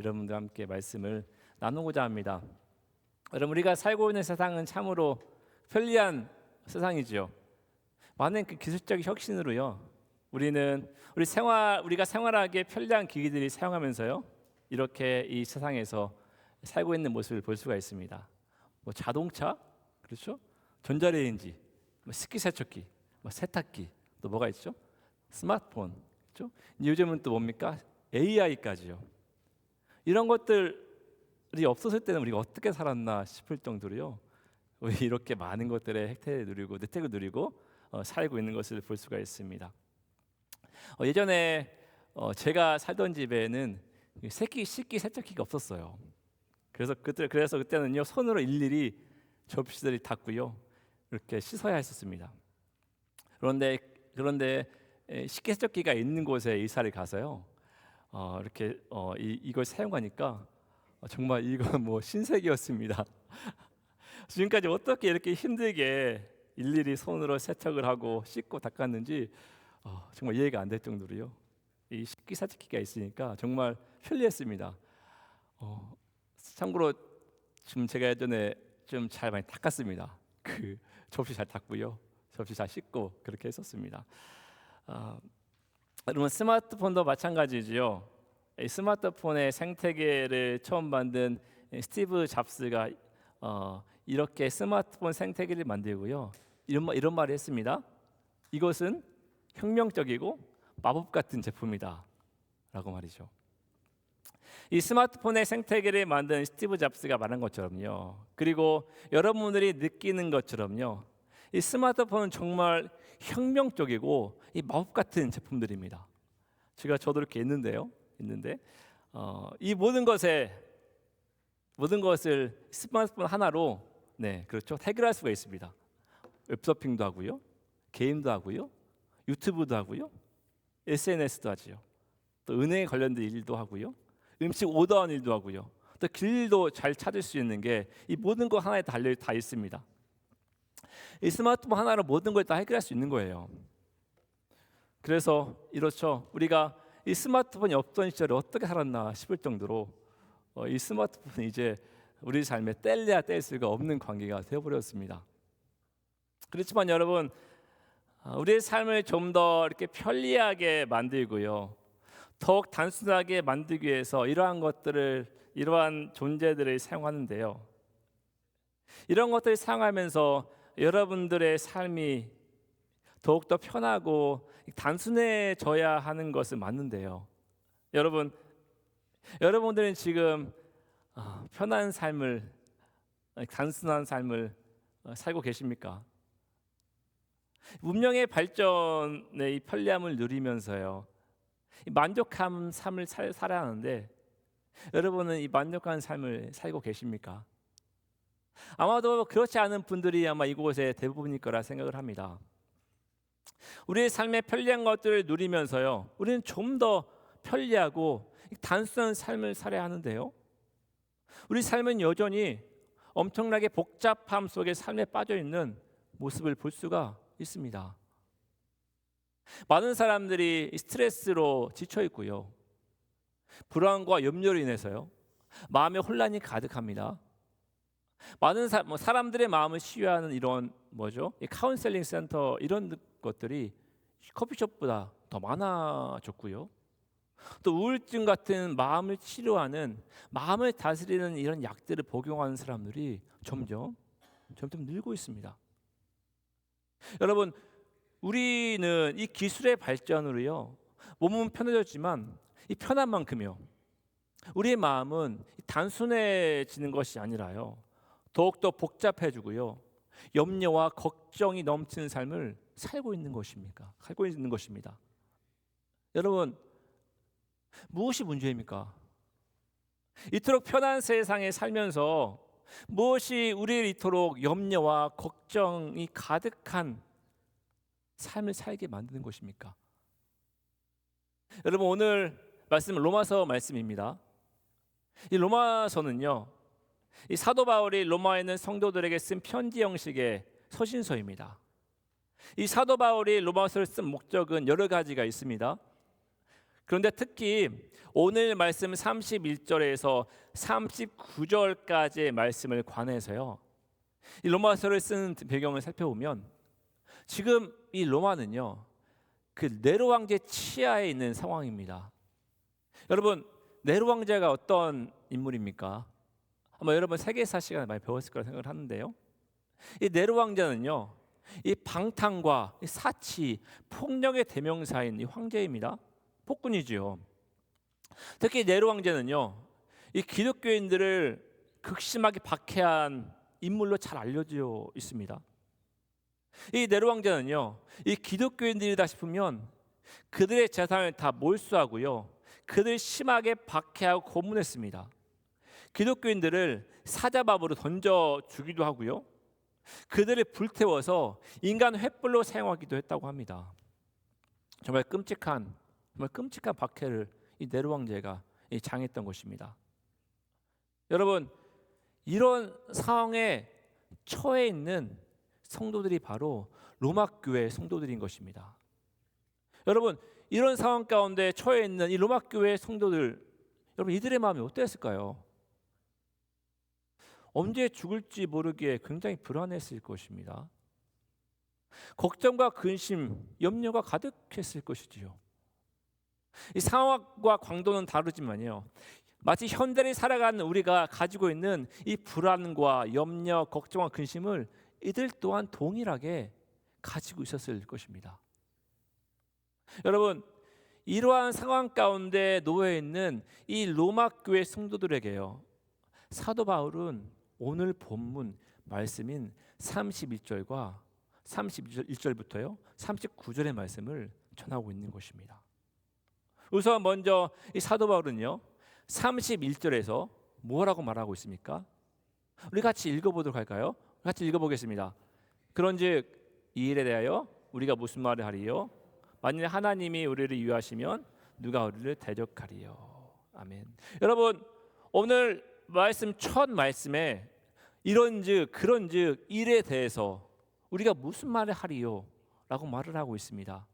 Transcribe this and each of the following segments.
여러분들과 함께 말씀을 나누고자 합니다. 여러분, 우리가 살고 있는 세상은 참으로 편리한 세상이지요. 많은 기술적 혁신으로요, 우리가 생활하기에 편리한 기기들이 사용하면서요, 이렇게 이 세상에서 살고 있는 모습을 볼 수가 있습니다. 뭐 자동차, 그렇죠? 전자레인지, 뭐 식기세척기, 뭐 세탁기, 또 뭐가 있죠? 스마트폰, 그렇죠? 요즘은 또 뭡니까? AI까지요. 이런 것들이 없었을 때는 우리가 어떻게 살았나 싶을 정도로요, 우리 이렇게 많은 것들의 혜택을 누리고 살고 있는 것을 볼 수가 있습니다. 예전에 제가 살던 집에는 식기세척기가 없었어요. 그래서 그때는요, 손으로 일일이 접시들이 닫고요, 이렇게 씻어야 했었습니다. 그런데 식기세척기가 있는 곳에 이사를 가서요, 이렇게 이걸 사용하니까 정말 이건 뭐 신세계였습니다. 지금까지 어떻게 이렇게 힘들게 일일이 손으로 세척을 하고 씻고 닦았는지 정말 이해가 안 될 정도로요, 이 식기세척기가 있으니까 정말 편리했습니다. 참고로 지금 제가 예전에 좀 잘 많이 닦았습니다. 그 접시 잘 닦고요, 접시 잘 씻고 그렇게 했었습니다. 여러분, 스마트폰도 마찬가지지요. 이 스마트폰의 생태계를 처음 만든 스티브 잡스가 이렇게 스마트폰 생태계를 만들고요, 이런 말을 했습니다. 이것은 혁명적이고 마법 같은 제품이다 라고 말이죠. 이 스마트폰의 생태계를 만든 스티브 잡스가 말한 것처럼요, 그리고 여러분들이 느끼는 것처럼요, 이 스마트폰은 정말 혁명적이고 이 마법 같은 제품들입니다. 저도 이렇게 있는데 이 모든 것을 스마트폰 하나로, 그렇죠, 해결할 수가 있습니다. 웹서핑도 하고요, 게임도 하고요, 유튜브도 하고요, SNS도 하지요. 또 은행에 관련된 일도 하고요, 음식 오더하는 일도 하고요, 또 길도 잘 찾을 수 있는 게 이 모든 것 하나에 다 있습니다. 이 스마트폰 하나로 모든 걸 다 해결할 수 있는 거예요. 그래서 이렇죠, 우리가 이 스마트폰이 없던 시절에 어떻게 살았나 싶을 정도로 이 스마트폰이 이제 우리 삶에 뗄래야 뗄 수가 없는 관계가 되어버렸습니다. 그렇지만 여러분, 우리의 삶을 좀 더 이렇게 편리하게 만들고요, 더욱 단순하게 만들기 위해서 이러한 존재들을 사용하는데요, 이런 것들을 사용하면서 여러분들의 삶이 더욱더 편하고 단순해져야 하는 것은 맞는데요, 여러분들은 지금 편한 삶을, 단순한 삶을 살고 계십니까? 문명의 발전의 이 편리함을 누리면서요, 만족한 삶을 살아야 하는데, 여러분은 이 만족한 삶을 살고 계십니까? 아마도 그렇지 않은 분들이 아마 이곳에 대부분일 거라 생각을 합니다. 우리의 삶의 편리한 것들을 누리면서요, 우리는 좀 더 편리하고 단순한 삶을 살아야 하는데요, 우리 삶은 여전히 엄청나게 복잡함 속에 삶에 빠져 있는 모습을 볼 수가 있습니다. 많은 사람들이 스트레스로 지쳐 있고요, 불안과 염려로 인해서요, 마음의 혼란이 가득합니다. 많은 사람들의 마음을 치유하는 이런 이 카운셀링 센터, 이런 것들이 커피숍보다 더 많아졌고요, 또 우울증 같은 마음을 치료하는, 마음을 다스리는 이런 약들을 복용하는 사람들이 점점 늘고 있습니다. 여러분, 우리는 이 기술의 발전으로요, 몸은 편해졌지만 이 편한 만큼요, 우리의 마음은 단순해지는 것이 아니라요, 더욱더 복잡해지고요, 염려와 걱정이 넘치는 삶을 살고 있는 것입니다. 여러분, 무엇이 문제입니까? 이토록 편한 세상에 살면서 무엇이 우리를 이토록 염려와 걱정이 가득한 삶을 살게 만드는 것입니까? 여러분, 오늘 말씀은 로마서 말씀입니다. 이 로마서는요, 이 사도 바울이 로마에 있는 성도들에게 쓴 편지 형식의 서신서입니다. 이 사도 바울이 로마서를 쓴 목적은 여러 가지가 있습니다. 그런데 특히 오늘 말씀 31절에서 39절까지의 말씀을 관해서요, 이 로마서를 쓰는 배경을 살펴보면 지금 이 로마는요, 그 네로 왕제 치하에 있는 상황입니다. 여러분, 네로 왕제가 어떤 인물입니까? 아마 여러분 세계사 시간에 많이 배웠을 거라 생각을 하는데요, 이 네로 왕제는요, 이 방탕과 이 사치, 폭력의 대명사인 이 황제입니다. 폭군이지요. 특히 네로 왕제는요, 이 기독교인들을 극심하게 박해한 인물로 잘 알려져 있습니다. 이 네로 왕제는요, 이 기독교인들이다 싶으면 그들의 재산을 다 몰수하고요, 그들을 심하게 박해하고 고문했습니다. 기독교인들을 사자밥으로 던져 주기도 하고요, 그들을 불태워서 인간 횃불로 사용하기도 했다고 합니다. 정말 끔찍한 박해를 이 네로 왕제가 당했던 것입니다. 여러분, 이런 상황에 처해 있는 성도들이 바로 로마 교회 성도들인 것입니다. 여러분, 이런 상황 가운데 처해 있는 이 로마 교회 성도들, 여러분 이들의 마음이 어땠을까요? 언제 죽을지 모르기에 굉장히 불안했을 것입니다. 걱정과 근심, 염려가 가득했을 것이지요. 이 상황과 광도는 다르지만요, 마치 현대를 살아가는 우리가 가지고 있는 이 불안과 염려, 걱정과 근심을 이들 또한 동일하게 가지고 있었을 것입니다. 여러분, 이러한 상황 가운데 놓여 있는 이 로마 교회 성도들에게요, 사도 바울은 오늘 본문 말씀인 31절과 31절부터요 39절의 말씀을 전하고 있는 것입니다. 우선 먼저 이 사도 바울은요 31절에서 뭐라고 말하고 있습니까? 우리 같이 읽어보도록 할까요? 같이 읽어보겠습니다. 그런즉 이 일에 대하여 우리가 무슨 말을 하리요? 만일 하나님이 우리를 위하시면 누가 우리를 대적하리요? 아멘. 여러분, 오늘 말씀 첫 말씀에 이런즉 그런즉 일에 대해서 우리가 무슨 말을 하리요? 라고 말을 하고 있습니다.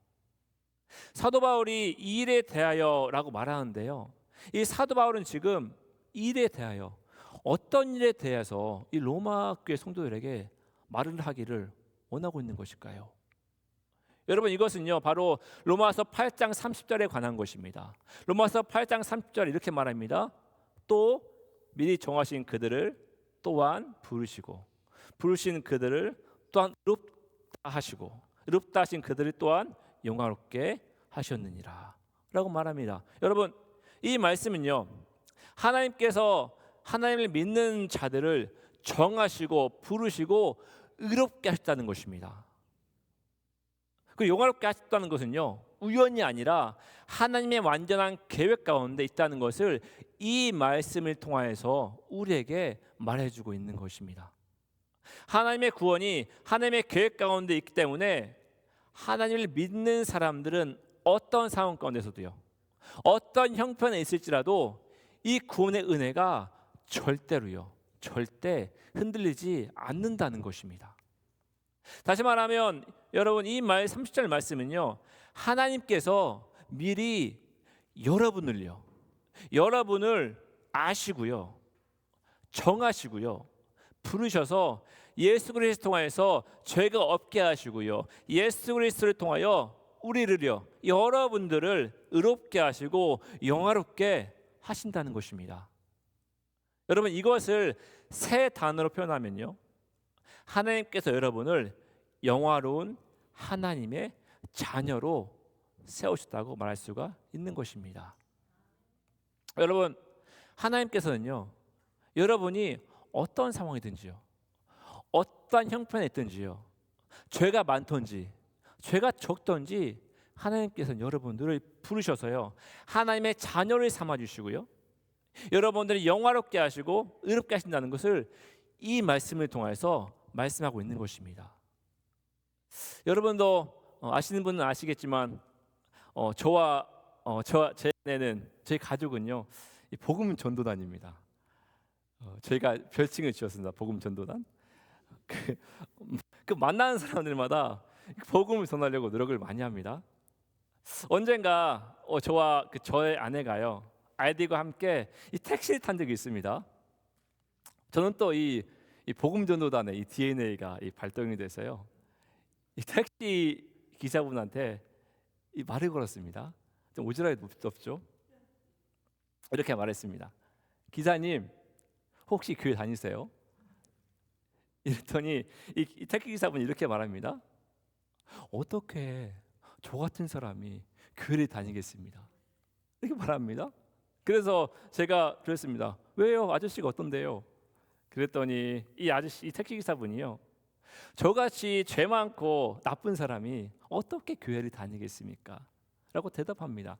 사도 바울이 이 일에 대하여라고 말하는데요, 이 사도 바울은 지금 일에 대하여 어떤 일에 대해서 이 로마 교회 성도들에게 말을 하기를 원하고 있는 것일까요? 여러분, 이것은요 바로 로마서 8장 30절에 관한 것입니다. 로마서 8장 30절 이렇게 말합니다. 또 미리 정하신 그들을 또한 부르시고 부르신 그들을 또한 의롭다 하시고 의롭다 하신 그들을 또한 영화롭게 하셨느니라 라고 말합니다. 여러분, 이 말씀은요 하나님께서 하나님을 믿는 자들을 정하시고 부르시고 의롭게 하셨다는 것입니다. 그 영화롭게 하셨다는 것은요 우연이 아니라 하나님의 완전한 계획 가운데 있다는 것을 이 말씀을 통하여서 우리에게 말해주고 있는 것입니다. 하나님의 구원이 하나님의 계획 가운데 있기 때문에 하나님을 믿는 사람들은 어떤 상황 가운데서도요 어떤 형편에 있을지라도 이 구원의 은혜가 절대 흔들리지 않는다는 것입니다. 다시 말하면 여러분, 이 말 30절 말씀은요 하나님께서 미리 여러분을 아시고요 정하시고요 부르셔서 예수 그리스도를 통하여서 죄가 없게 하시고요 예수 그리스도를 통하여 우리를요 여러분들을 의롭게 하시고 영화롭게 하신다는 것입니다. 여러분, 이것을 세 단어로 표현하면요 하나님께서 여러분을 영화로운 하나님의 자녀로 세우셨다고 말할 수가 있는 것입니다. 여러분, 하나님께서는요 여러분이 어떤 상황이든지요 어떤 형편에 있든지요 죄가 많든지 죄가 적든지 하나님께서는 여러분들을 부르셔서요 하나님의 자녀를 삼아주시고요 여러분들을 영화롭게 하시고 의롭게 하신다는 것을 이 말씀을 통해서 말씀하고 있는 것입니다. 여러분도 아시는 분은 아시겠지만 제 아내는 저희 가족은요 복음 전도단입니다. 저희가 별칭을 지었습니다. 복음 전도단. 그 만나는 사람들마다 복음을 전하려고 노력을 많이 합니다. 언젠가 저와 저의 아내가요, 아이들과 함께 이 택시를 탄 적이 있습니다. 저는 또 이 복음 전도단의 이 DNA가 발동이 돼서요, 이 택시 기사분한테 이 말을 걸었습니다. 좀 오지랖이 높죠? 이렇게 말했습니다. 기사님, 혹시 교회 다니세요? 이랬더니 이 택시 기사분이 이렇게 말합니다. 어떻게 저 같은 사람이 교회를 다니겠습니다? 이렇게 말합니다. 그래서 제가 그랬습니다. 왜요? 아저씨가 어떤데요? 그랬더니 이 택시 기사분이요, 저같이 죄 많고 나쁜 사람이 어떻게 교회를 다니겠습니까? 라고 대답합니다.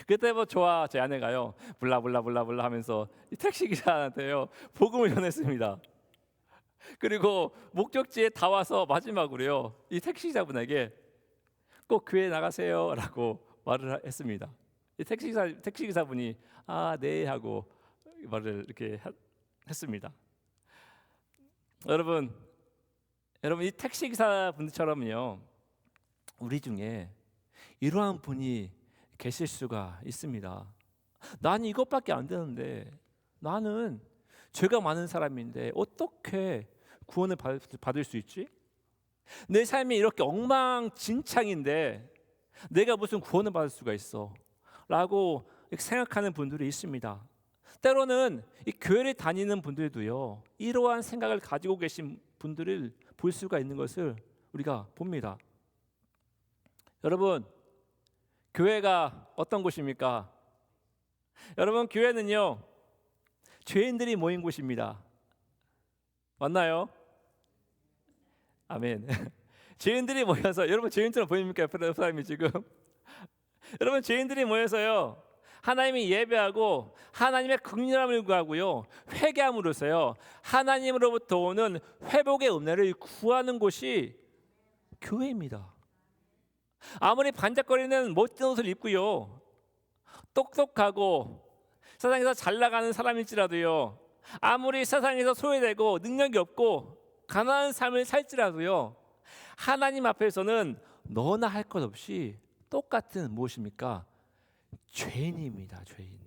그때 저와 제 아내가요, 블라블라블라블라 하면서 이 택시 기사한테요 복음을 전했습니다. 그리고 목적지에 다 와서 마지막으로요, 이 택시 기사분에게 꼭 교회 나가세요라고 말을 했습니다. 이 택시 기사분이 네 하고 말을 이렇게 했습니다. 여러분 이 택시 기사분처럼요, 우리 중에 이러한 분이 계실 수가 있습니다. 나는 이것밖에 안 되는데, 나는 죄가 많은 사람인데 어떻게 구원을 받을 수 있지? 내 삶이 이렇게 엉망진창인데 내가 무슨 구원을 받을 수가 있어? 라고 생각하는 분들이 있습니다. 때로는 이 교회를 다니는 분들도요, 이러한 생각을 가지고 계신 분들을 볼 수가 있는 것을 우리가 봅니다. 여러분, 교회가 어떤 곳입니까? 여러분, 교회는요, 죄인들이 모인 곳입니다. 맞나요? 아멘. 죄인들이 모여서, 여러분 죄인처럼 보입니까? 옆에 사람이 지금 여러분, 죄인들이 모여서요, 하나님이 예배하고 하나님의 긍휼함을 구하고요, 회개함으로써요 하나님으로부터 오는 회복의 은혜를 구하는 곳이 교회입니다. 아무리 반짝거리는 멋진 옷을 입고요, 똑똑하고 세상에서 잘 나가는 사람일지라도요, 아무리 세상에서 소외되고 능력이 없고 가난한 삶을 살지라도요, 하나님 앞에서는 너나 할 것 없이 똑같은 무엇입니까? 죄인입니다. 죄인.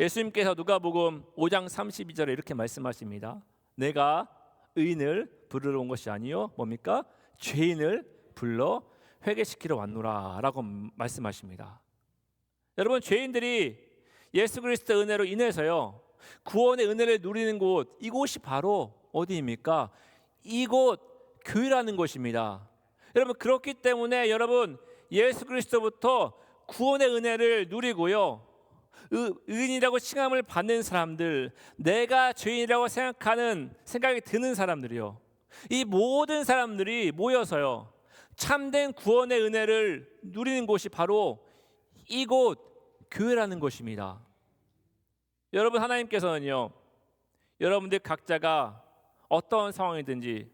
예수님께서 누가복음 5장 32절에 이렇게 말씀하십니다. 내가 의인을 부르러 온 것이 아니요 뭡니까? 죄인을 불러 회개시키러 왔노라 라고 말씀하십니다. 여러분, 죄인들이 예수 그리스도의 은혜로 인해서요 구원의 은혜를 누리는 곳, 이곳이 바로 어디입니까? 이곳 교회라는 것입니다. 여러분, 그렇기 때문에 여러분, 예수 그리스도부터 구원의 은혜를 누리고요, 의인이라고 칭함을 받는 사람들, 내가 죄인이라고 생각이 드는 사람들이요, 이 모든 사람들이 모여서요 참된 구원의 은혜를 누리는 곳이 바로 이곳 교회라는 것입니다. 여러분, 하나님께서는요, 여러분들 각자가 어떤 상황이든지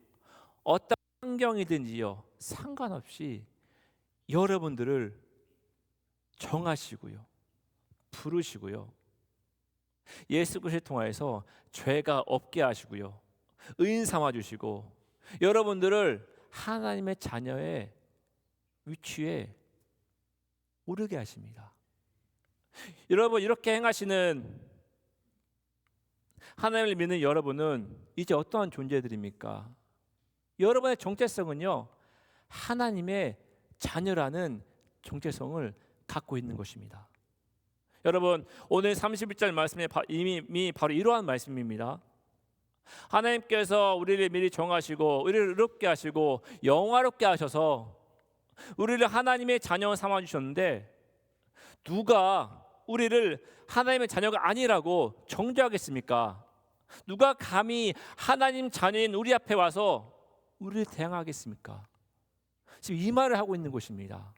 어떤 환경이든지요 상관없이 여러분들을 정하시고요, 부르시고요, 예수 그리스도를 통하여서 죄가 없게 하시고요, 의인 삼아 주시고 여러분들을 하나님의 자녀의 위치에 오르게 하십니다. 여러분, 이렇게 행하시는 하나님을 믿는 여러분은 이제 어떠한 존재들입니까? 여러분의 정체성은요 하나님의 자녀라는 정체성을 갖고 있는 것입니다. 여러분, 오늘 31절 말씀이 이미 바로 이러한 말씀입니다. 하나님께서 우리를 미리 정하시고 우리를 의롭게 하시고 영화롭게 하셔서 우리를 하나님의 자녀 삼아 주셨는데, 누가 우리를 하나님의 자녀가 아니라고 정죄하겠습니까? 누가 감히 하나님 자녀인 우리 앞에 와서 우리를 대항하겠습니까? 지금 이 말을 하고 있는 것입니다.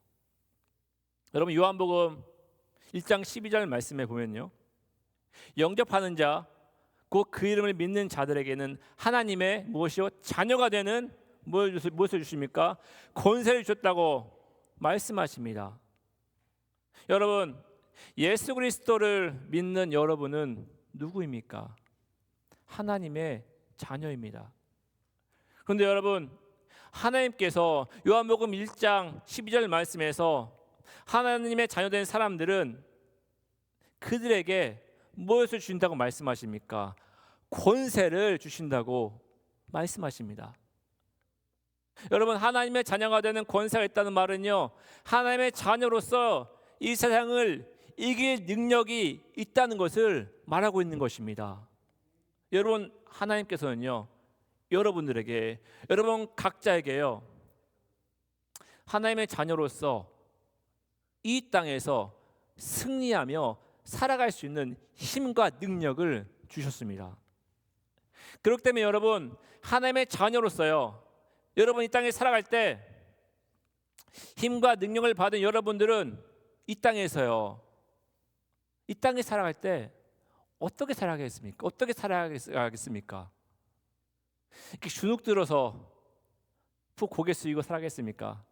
여러분, 요한복음 1장 12절 말씀에 보면요, 영접하는 자 곧 그 이름을 믿는 자들에게는 하나님의 무엇이요? 자녀가 되는 무엇을 주십니까? 권세를 주셨다고 말씀하십니다. 여러분, 예수 그리스도를 믿는 여러분은 누구입니까? 하나님의 자녀입니다. 그런데 여러분, 하나님께서 요한복음 1장 12절 말씀에서 하나님의 자녀된 사람들은 그들에게 무엇을 주신다고 말씀하십니까? 권세를 주신다고 말씀하십니다. 여러분, 하나님의 자녀가 되는 권세가 있다는 말은요, 하나님의 자녀로서 이 세상을 이길 능력이 있다는 것을 말하고 있는 것입니다. 여러분, 하나님께서는요, 여러분들에게, 여러분 각자에게요, 하나님의 자녀로서 이 땅에서 승리하며 살아갈 수 있는 힘과 능력을 주셨습니다. 그렇기 때문에 여러분, 하나님의 자녀로서요, 여러분 이 땅에 살아갈 때 힘과 능력을 받은 여러분들은 이 땅에서요, 이 땅에 살아갈 때 어떻게 살아가겠습니까? 어떻게 살아가겠습니까? 이렇게 주눅 들어서 푹 고개 숙이고 살아가겠습니까?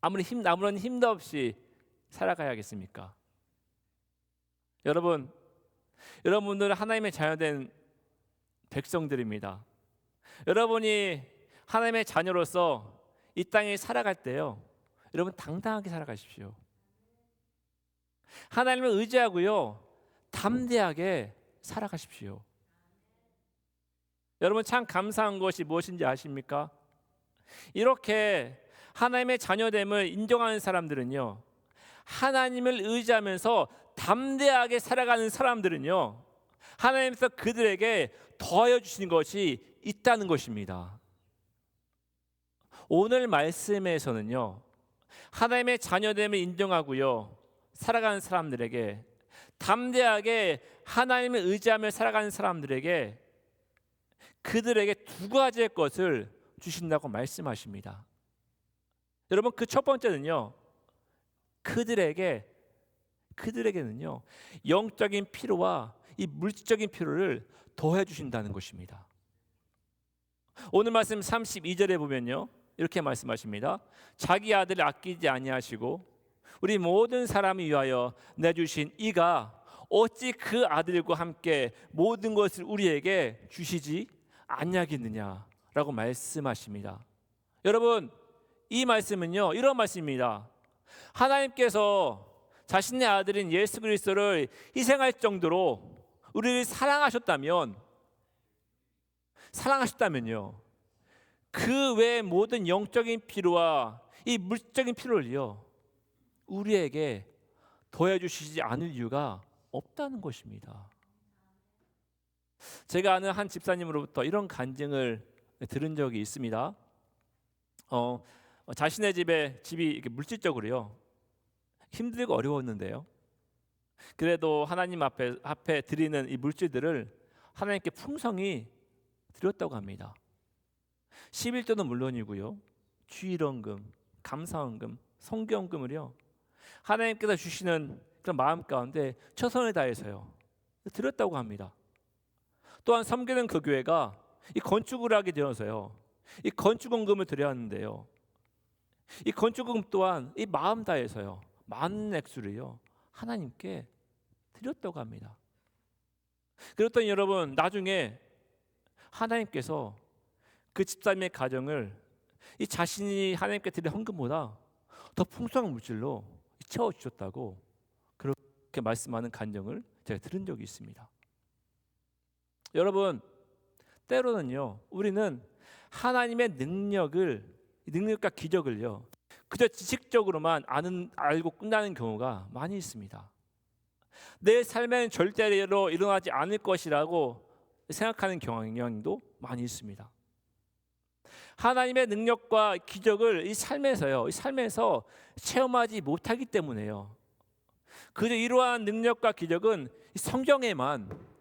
아무런 힘도 없이 살아가야겠습니까? 여러분들은 하나님의 자녀된 백성들입니다. 여러분이 하나님의 자녀로서 이 땅에 살아갈 때요, 여러분 당당하게 살아가십시오. 하나님을 의지하고요, 담대하게 살아가십시오. 여러분, 참 감사한 것이 무엇인지 아십니까? 이렇게 하나님의 자녀됨을 인정하는 사람들은요, 하나님을 의지하면서 담대하게 살아가는 사람들은요, 하나님께서 그들에게 더하여 주시는 것이 있다는 것입니다. 오늘 말씀에서는요, 하나님의 자녀됨을 인정하고요, 살아가는 사람들에게, 담대하게 하나님을 의지하며 살아가는 사람들에게 그들에게 두 가지의 것을 주신다고 말씀하십니다. 여러분, 그 첫 번째는요, 그들에게는요, 영적인 필요와 이 물질적인 필요를 더해 주신다는 것입니다. 오늘 말씀 32절에 보면요, 이렇게 말씀하십니다. 자기 아들을 아끼지 아니하시고 우리 모든 사람을 위하여 내주신 이가 어찌 그 아들과 함께 모든 것을 우리에게 주시지 아니하겠느냐라고 말씀하십니다. 여러분, 이 말씀은요, 이런 말씀입니다. 하나님께서 자신의 아들인 예수 그리스도를 희생할 정도로 우리를 사랑하셨다면요, 그 외의 모든 영적인 필요와 이 물질적인 필요를요, 우리에게 더해주시지 않을 이유가 없다는 것입니다. 제가 아는 한 집사님으로부터 이런 간증을 들은 적이 있습니다. 자신의 집이 이렇게 물질적으로요, 힘들고 어려웠는데요, 그래도 하나님 앞에 드리는 이 물질들을 하나님께 풍성히 드렸다고 합니다. 11조는 물론이고요, 주일원금, 감사원금, 성경금을요, 하나님께서 주시는 그런 마음 가운데 최선을 다해서요 드렸다고 합니다. 또한 섬기는 그 교회가 이 건축을 하게 되어서요, 이 건축원금을 드려야 하는데요, 이 건축원금 또한 이 마음 다해서요 많은 액수를요 하나님께 드렸다고 합니다. 그랬더니 여러분, 나중에 하나님께서 그 집사님의 가정을 이 자신이 하나님께 드린 헌금보다 더 풍성한 물질로 채워주셨다고 그렇게 말씀하는 간증을 제가 들은 적이 있습니다. 여러분, 때로는요, 우리는 하나님의 능력과 기적을요 그저 지식적으로만 알고 끝나는 경우가 많이 있습니다. 내 삶에는 절대로 일어나지 않을 것이라고 생각하는 경향도 많이 있습니다. 하나님의 능력과 기적을 이 삶에서 체험하지 못하기 때문에요, 그저 이러한 능력과 기적은 성경에만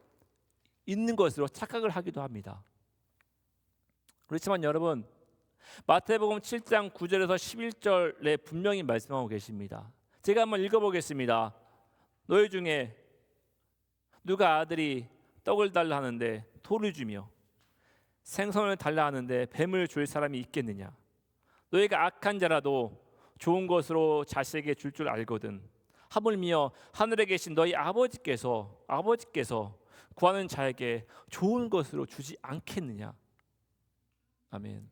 있는 것으로 착각을 하기도 합니다. 그렇지만 여러분, 마태복음 7장 9절에서 11절에 분명히 말씀하고 계십니다. 제가 한번 읽어보겠습니다. 너희 중에 누가 아들이 떡을 달라 하는데 돌을 주며 생선을 달라 하는데 뱀을 줄 사람이 있겠느냐? 너희가 악한 자라도 좋은 것으로 자식에게 줄 줄 알거든 하물며 하늘에 계신 너희 아버지께서 구하는 자에게 좋은 것으로 주지 않겠느냐? 아멘.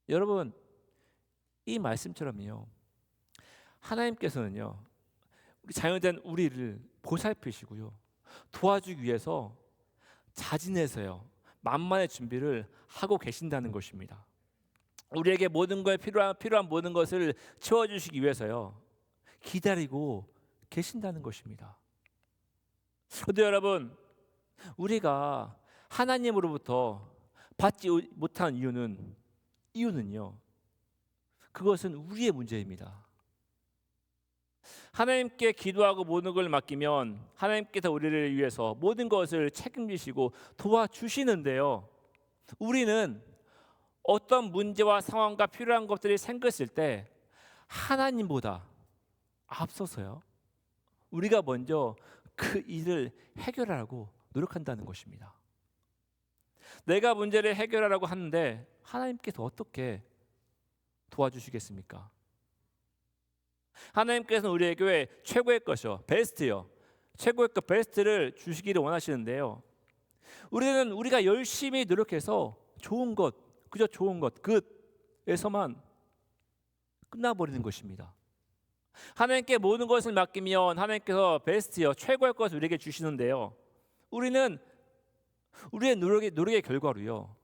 여러분, 이 말씀처럼요, 하나님께서는요, 우리 자녀된 우리를 보살피시고요, 도와주기 위해서 자진해서요, 만만의 준비를 하고 계신다는 것입니다. 우리에게 모든 거에 필요한 모든 것을 채워주시기 위해서요, 기다리고 계신다는 것입니다. 그런데 여러분, 우리가 하나님으로부터 받지 못한 이유는요, 그것은 우리의 문제입니다. 하나님께 기도하고 모든 걸 맡기면 하나님께서 우리를 위해서 모든 것을 책임지시고 도와주시는데요, 우리는 어떤 문제와 상황과 필요한 것들이 생겼을 때 하나님보다 앞서서요, 우리가 먼저 그 일을 해결하려고 노력한다는 것입니다. 내가 문제를 해결하려고 하는데 하나님께서 어떻게 도와주시겠습니까? 하나님께서는 우리에게 최고의 것이요, 베스트요, 최고의 것 베스트를 주시기를 원하시는데요, 우리가 열심히 노력해서 좋은 것, 그저 좋은 것, 그에서만 끝나버리는 것입니다. 하나님께 모든 것을 맡기면 하나님께서 베스트요, 최고의 것을 우리에게 주시는데요, 우리는 우리의 노력의 결과로요,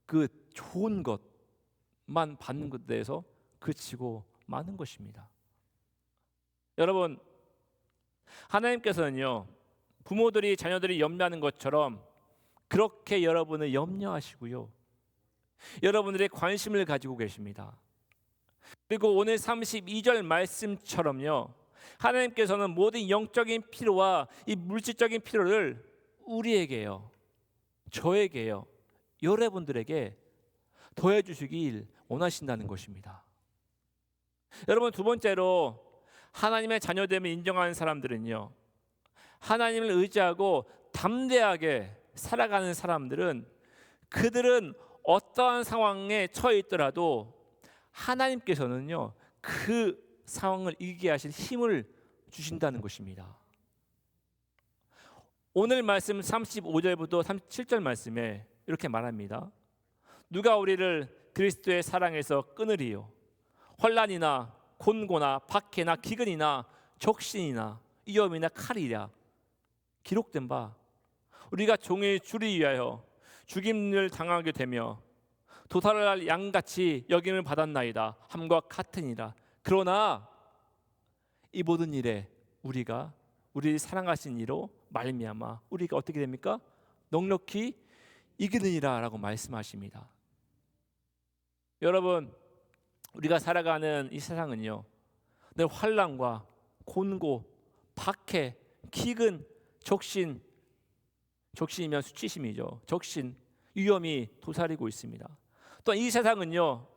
그 좋은 것만 받는 것에 대해서 그치고 마는 것입니다. 여러분, 하나님께서는요, 부모들이 자녀들이 염려하는 것처럼 그렇게 여러분을 염려하시고요, 여러분들의 관심을 가지고 계십니다. 그리고 오늘 32절 말씀처럼요, 하나님께서는 모든 영적인 필요와 이 물질적인 필요를 우리에게요, 저에게요, 여러분들에게 더해 주시길 원하신다는 것입니다. 여러분, 두 번째로 하나님의 자녀됨을 인정하는 사람들은요, 하나님을 의지하고 담대하게 살아가는 사람들은, 그들은 어떠한 상황에 처해 있더라도 하나님께서는요, 그 상황을 이기게 하실 힘을 주신다는 것입니다. 오늘 말씀 35절부터 37절 말씀에 이렇게 말합니다. 누가 우리를 그리스도의 사랑에서 끊으리요? 환난이나 곤고나 박해나 기근이나 적신이나 위험이나 칼이랴. 기록된 바 우리가 종의 주를 위하여 죽임을 당하게 되며 도살할 양같이 여김을 받았나이다 함과 같으니라. 그러나 이 모든 일에 우리를 사랑하신 이로 말미암아 우리가 어떻게 됩니까? 넉넉히 이기느니라 라고 말씀하십니다. 여러분, 우리가 살아가는 이 세상은요, 늘 환난과 곤고, 박해, 기근, 적신이면 수치심이죠. 적신, 위험이 도사리고 있습니다. 또한 이 세상은요,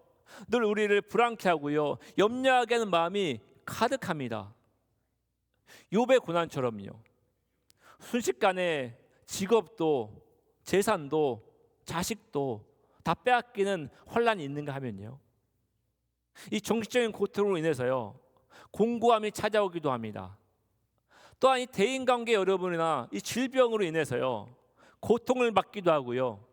늘 우리를 불안케 하고요, 염려하게 하는 마음이 가득합니다. 욥의 고난처럼요, 순식간에 직업도 재산도 자식도 다 빼앗기는 환난이 있는가 하면요, 이 정신적인 고통으로 인해서요, 공고함이 찾아오기도 합니다. 또한 이 대인관계 어려움이나 이 질병으로 인해서요, 고통을 받기도 하고요,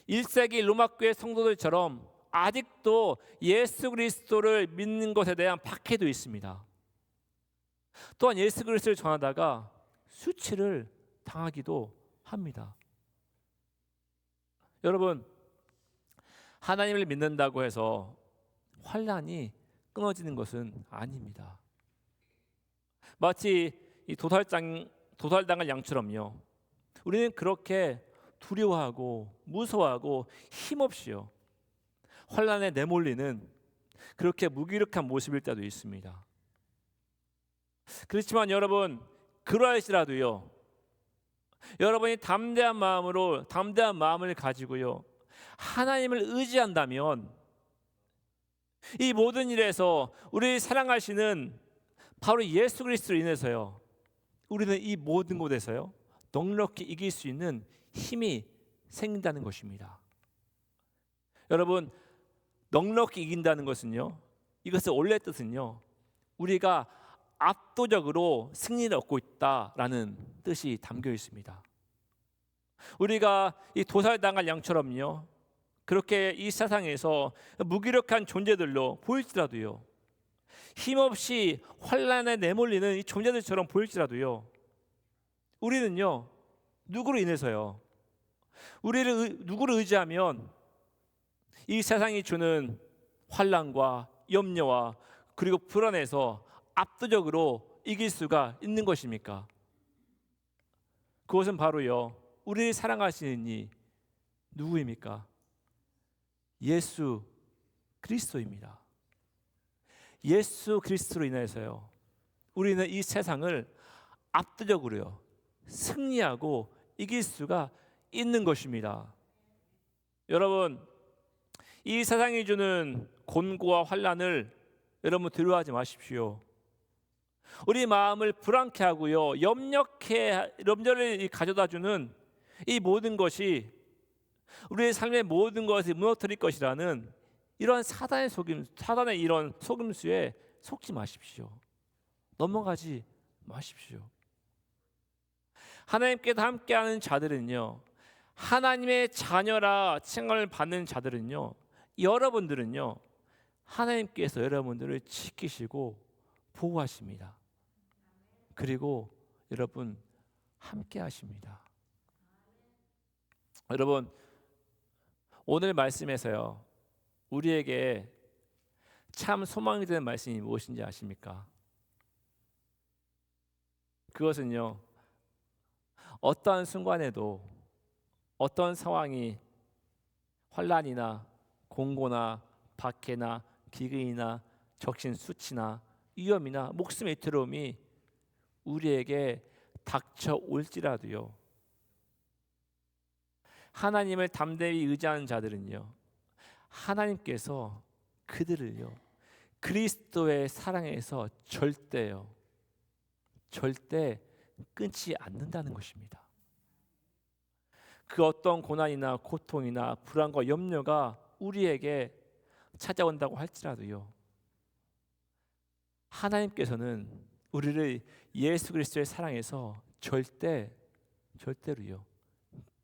1세기 로마교회 성도들처럼 아직도 예수 그리스도를 믿는 것에 대한 박해도 있습니다. 또한 예수 그리스도를 전하다가 수치를 당하기도 합니다. 여러분, 하나님을 믿는다고 해서 환난이 끊어지는 것은 아닙니다. 마치 이 도살당할 양처럼요, 우리는 그렇게 두려워하고 무서워하고 힘없이요, 환난에 내몰리는 그렇게 무기력한 모습일 때도 있습니다. 그렇지만 여러분, 그러할지라도요, 여러분이 담대한 마음을 가지고요, 하나님을 의지한다면 이 모든 일에서 우리를 사랑하시는 바로 예수 그리스도로 인해서요, 우리는 이 모든 곳에서요, 넉넉히 이길 수 있는 힘이 생긴다는 것입니다. 여러분, 넉넉히 이긴다는 것은요, 이것의 원래 뜻은요, 우리가 압도적으로 승리를 얻고 있다라는 뜻이 담겨 있습니다. 우리가 이 도살당할 양처럼요, 그렇게 이 세상에서 무기력한 존재들로 보일지라도요, 힘없이 환난에 내몰리는 이 존재들처럼 보일지라도요, 우리는요, 누구로 인해서요? 누구를 의지하면 이 세상이 주는 환난과 염려와 그리고 불안에서 압도적으로 이길 수가 있는 것입니까? 그것은 바로요, 우리를 사랑하시는 이 누구입니까? 예수 그리스도입니다. 예수 그리스도로 인해서요, 우리는 이 세상을 압도적으로요, 승리하고 이길 수가 있는 것입니다. 여러분, 이 세상이 주는 곤고와 환난을 여러분 두려워하지 마십시오. 우리 마음을 불안케 하고요, 염려를 가져다 주는 이 모든 것이 우리의 삶의 모든 것을 무너뜨릴 것이라는 이런 사단의 이런 속임수에 속지 마십시오. 넘어가지 마십시오. 하나님께서 함께하는 자들은요, 하나님의 자녀라 칭함을 받는 자들은요, 여러분들은요, 하나님께서 여러분들을 지키시고 보호하십니다. 그리고 여러분 함께하십니다. 여러분, 오늘 말씀에서요, 우리에게 참 소망이 되는 말씀이 무엇인지 아십니까? 그것은요, 어떠한 순간에도 어떤 상황이 환난이나 공고나 박해나 기근이나 적신 수치나 위험이나 목숨의 위태로움이 우리에게 닥쳐올지라도요, 하나님을 담대히 의지하는 자들은요, 하나님께서 그들을요, 그리스도의 사랑에서 절대 끊지 않는다는 것입니다. 그 어떤 고난이나 고통이나 불안과 염려가 우리에게 찾아온다고 할지라도요, 하나님께서는 우리를 예수 그리스도의 사랑에서 절대로요,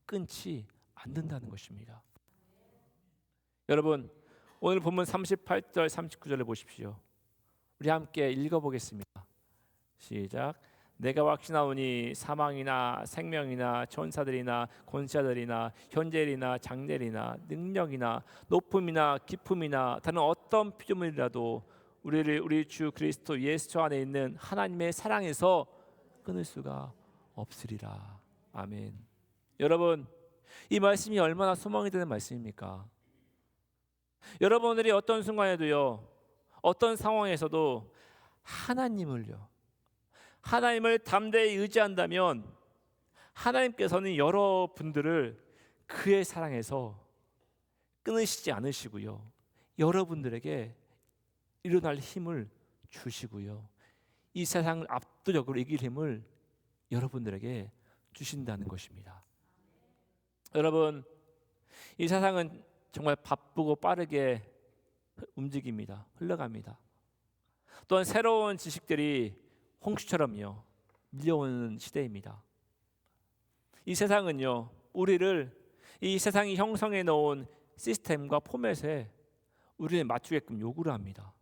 끊지 않는다는 것입니다. 여러분, 오늘 본문 38절 39절을 보십시오. 우리 함께 읽어보겠습니다. 시작. 내가 확신하오니 사망이나 생명이나 천사들이나 권세자들이나 현재일이나 장래일이나 능력이나 높음이나 깊음이나 다른 어떤 피조물이라도 우리를 우리 주 그리스도 예수 안에 있는 하나님의 사랑에서 끊을 수가 없으리라. 아멘. 여러분, 이 말씀이 얼마나 소망이 되는 말씀입니까? 여러분들이 어떤 순간에도요, 어떤 상황에서도 하나님을 담대히 의지한다면 하나님께서는 여러분들을 그의 사랑에서 끊으시지 않으시고요, 여러분들에게 일어날 힘을 주시고요, 이 세상을 압도적으로 이길 힘을 여러분들에게 주신다는 것입니다. 여러분, 이 세상은 정말 바쁘고 빠르게 움직입니다. 흘러갑니다. 또한 새로운 지식들이 홍수처럼요 밀려오는 시대입니다. 이 세상은요, 우리를 이 세상이 형성해 놓은 시스템과 포맷에 우리를 맞추게끔 요구를 합니다.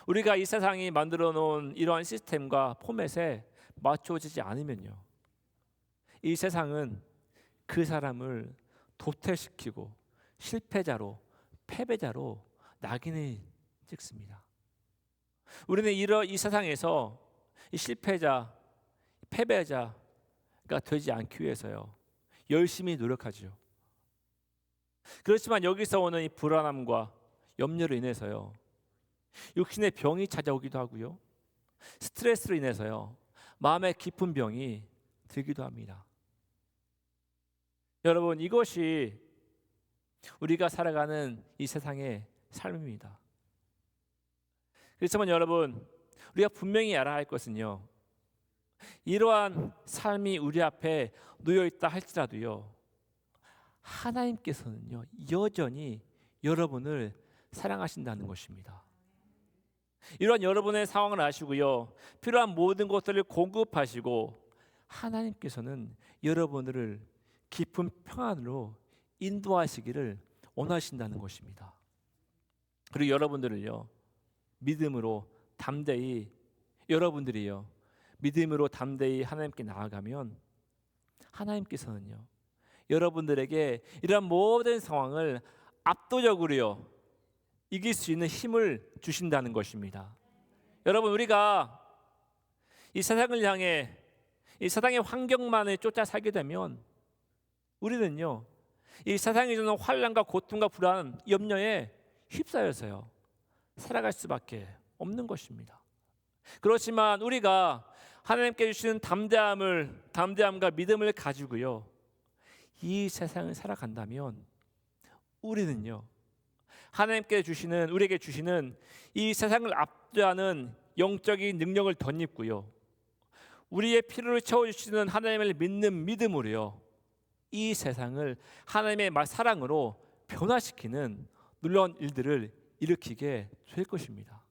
우리가 이 세상이 만들어 놓은 이러한 시스템과 포맷에 맞춰지지 않으면요, 이 세상은 그 사람을 도태시키고 실패자로, 패배자로 낙인을 찍습니다. 우리는 이 세상에서 이 실패자, 패배자가 되지 않기 위해서요, 열심히 노력하죠. 그렇지만 여기서 오는 이 불안함과 염려로 인해서요, 육신의 병이 찾아오기도 하고요, 스트레스로 인해서요, 마음의 깊은 병이 들기도 합니다. 여러분, 이것이 우리가 살아가는 이 세상의 삶입니다. 그렇지만 여러분, 우리가 분명히 알아야 할 것은요, 이러한 삶이 우리 앞에 놓여 있다 할지라도요, 하나님께서는요, 여전히 여러분을 사랑하신다는 것입니다. 이러한 여러분의 상황을 아시고요, 필요한 모든 것들을 공급하시고 하나님께서는 여러분을 깊은 평안으로 인도하시기를 원하신다는 것입니다. 그리고 여러분들을요, 믿음으로 담대히, 여러분들이요, 믿음으로 담대히 하나님께 나아가면 하나님께서는요, 여러분들에게 이런 모든 상황을 압도적으로요, 이길 수 있는 힘을 주신다는 것입니다. 여러분, 우리가 이 세상을 향해 이 세상의 환경만을 쫓아 살게 되면 우리는요, 이 세상이 주는 환난과 고통과 불안, 염려에 휩싸여서요, 살아갈 수밖에 없는 것입니다. 그렇지만 우리가 하나님께 주시는 담대함과 믿음을 가지고요, 이 세상을 살아간다면 우리는요, 하나님께 주시는, 우리에게 주시는 이 세상을 압도하는 영적인 능력을 덧입고요, 우리의 필요를 채워주시는 하나님을 믿는 믿음으로요, 이 세상을 하나님의 사랑으로 변화시키는 놀라운 일들을 일으키게 될 것입니다.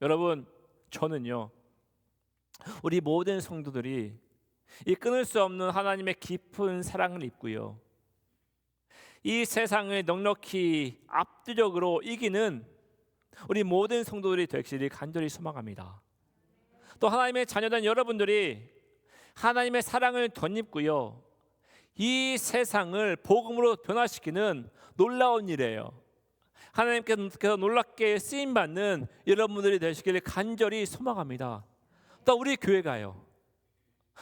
여러분, 저는요, 우리 모든 성도들이 이 끊을 수 없는 하나님의 깊은 사랑을 입고요, 이 세상을 넉넉히 압도적으로 이기는 우리 모든 성도들이 되시기를 간절히 소망합니다. 또 하나님의 자녀된 여러분들이 하나님의 사랑을 덧입고요, 이 세상을 복음으로 변화시키는 놀라운 일이에요. 하나님께서 놀랍게 쓰임받는 여러분들이 되시기를 간절히 소망합니다. 또 우리 교회가요,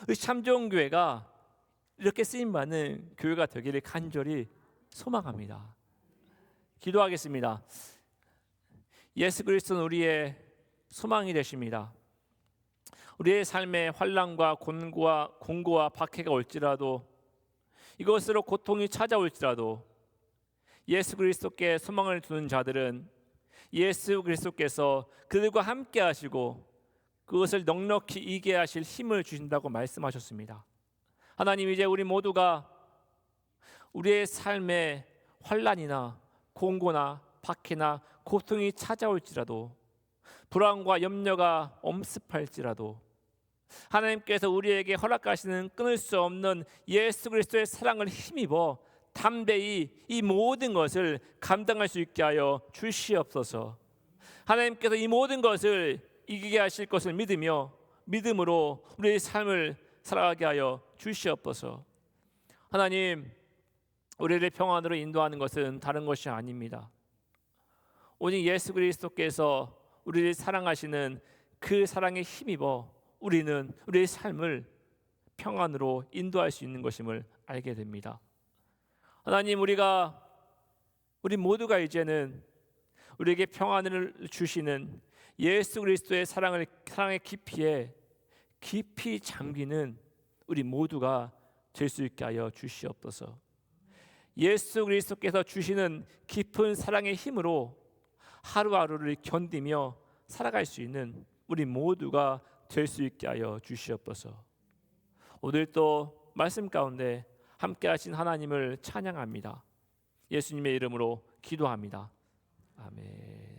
우리 참 좋은 교회가 이렇게 쓰임받는 교회가 되기를 간절히 소망합니다. 기도하겠습니다. 예수 그리스도는 우리의 소망이 되십니다. 우리의 삶에 환난과 공고와 박해가 올지라도, 이것으로 고통이 찾아올지라도 예수 그리스도께 소망을 두는 자들은 예수 그리스도께서 그들과 함께 하시고 그것을 넉넉히 이기게 하실 힘을 주신다고 말씀하셨습니다. 하나님, 이제 우리 모두가 우리의 삶에 환난이나 공고나 박해나 고통이 찾아올지라도, 불안과 염려가 엄습할지라도 하나님께서 우리에게 허락하시는 끊을 수 없는 예수 그리스도의 사랑을 힘입어 담대히 이 모든 것을 감당할 수 있게 하여 주시옵소서. 하나님께서 이 모든 것을 이기게 하실 것을 믿음으로 우리의 삶을 살아가게 하여 주시옵소서. 하나님, 우리를 평안으로 인도하는 것은 다른 것이 아닙니다. 오직 예수 그리스도께서 우리를 사랑하시는 그 사랑에 힘입어 우리는 우리의 삶을 평안으로 인도할 수 있는 것임을 알게 됩니다. 하나님, 우리 모두가 이제는 우리에게 평안을 주시는 예수 그리스도의 사랑의 깊이에 깊이 잠기는 우리 모두가 될 수 있게 하여 주시옵소서. 예수 그리스도께서 주시는 깊은 사랑의 힘으로 하루하루를 견디며 살아갈 수 있는 우리 모두가 될 수 있게 하여 주시옵소서. 오늘 또 말씀 가운데 함께 하신 하나님을 찬양합니다. 예수님의 이름으로 기도합니다. 아멘.